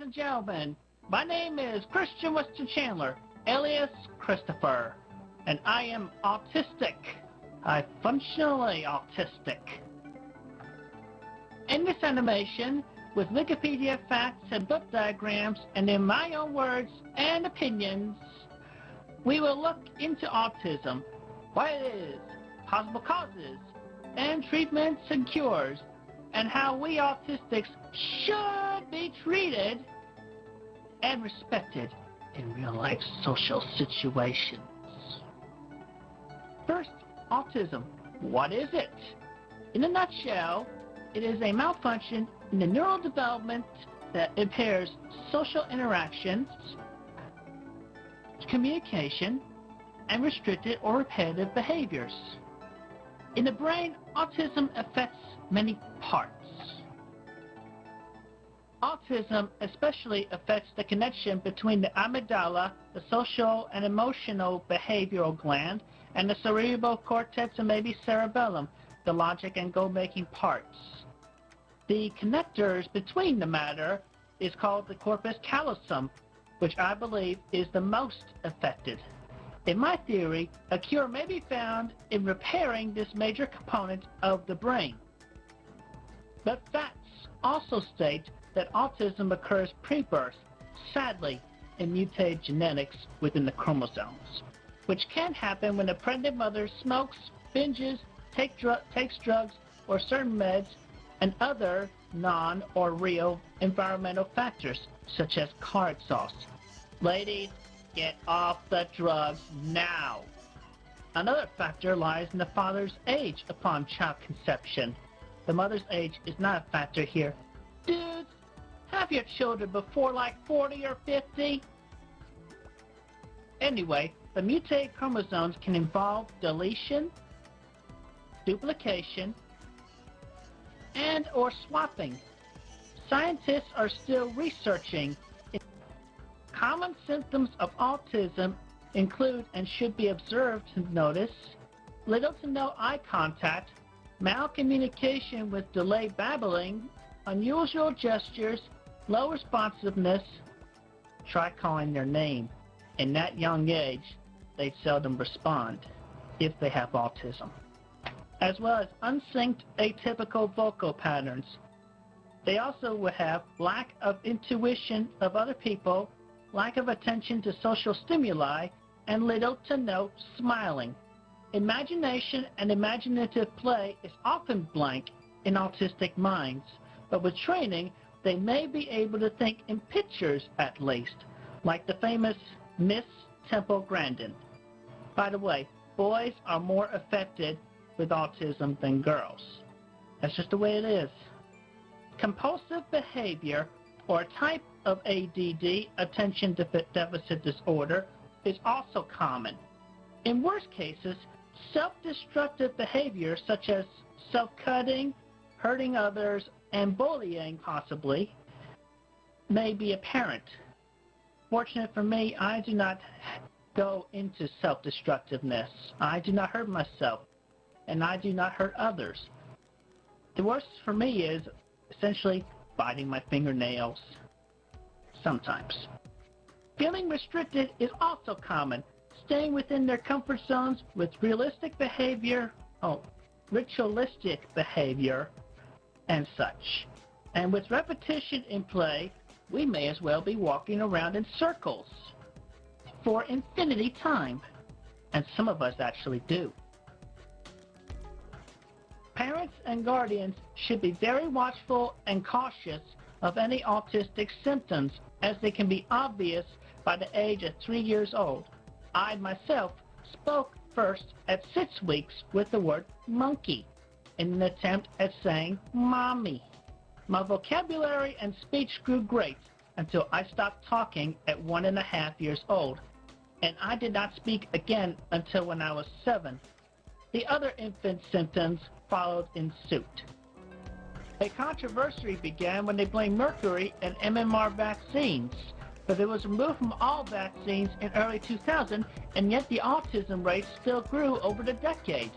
and gentlemen, my name is Christian Weston Chandler, alias Christopher, and I am autistic. I'm functionally autistic. In this animation, with Wikipedia facts and book diagrams, and in my own words and opinions, we will look into autism, what it is, possible causes, and treatments and cures, and how we autistics should be treated and respected in real-life social situations. First, autism. What is it? In a nutshell, it is a malfunction in the neural development that impairs social interactions, communication, and restricted or repetitive behaviors. In the brain, autism affects many parts. Autism especially affects the connection between the amygdala, the social and emotional behavioral gland, and the cerebral cortex and maybe cerebellum, the logic and goal-making parts. The connectors between the matter is called the corpus callosum, which I believe is the most affected. In my theory, a cure may be found in repairing this major component of the brain. But facts also state that autism occurs pre-birth, sadly, in mutated genetics within the chromosomes, which can happen when a pregnant mother smokes, binges, takes drugs or certain meds, and other non or real environmental factors, such as car exhaust. Ladies, get off the drugs now. Another factor lies in the father's age upon child conception. The mother's age is not a factor here. Dudes, have your children before like 40 or 50. Anyway, the mutated chromosomes can involve deletion, duplication, and or swapping. Scientists are still researching. Common symptoms of autism include and should be observed to notice little to no eye contact, malcommunication with delayed babbling, unusual gestures, low responsiveness. Try calling their name. In that young age, they seldom respond if they have autism. As well as unsynced atypical vocal patterns. They also will have lack of intuition of other people, lack of attention to social stimuli, and little to no smiling. Imagination and imaginative play is often blank in autistic minds, but with training, they may be able to think in pictures at least, like the famous Miss Temple Grandin. By the way, boys are more affected with autism than girls. That's just the way it is. Compulsive behavior, or a type of ADD, attention deficit disorder, is also common. In worst cases, self-destructive behavior such as self-cutting, hurting others, and bullying possibly may be apparent. Fortunate for me, I do not go into self-destructiveness. I do not hurt myself, and I do not hurt others. The worst for me is essentially biting my fingernails. Sometimes. Feeling restricted is also common, staying within their comfort zones with ritualistic behavior, and such. And with repetition in play, we may as well be walking around in circles for infinity time. And some of us actually do. Parents and guardians should be very watchful and cautious of any autistic symptoms, as they can be obvious by the age of 3 years old. I myself spoke first at 6 weeks with the word monkey in an attempt at saying mommy. My vocabulary and speech grew great until I stopped talking at 1.5 years old, and I did not speak again until when I was 7. The other infant symptoms followed in suit. A controversy began when they blamed mercury and MMR vaccines, but it was removed from all vaccines in early 2000, and yet the autism rate still grew over the decade.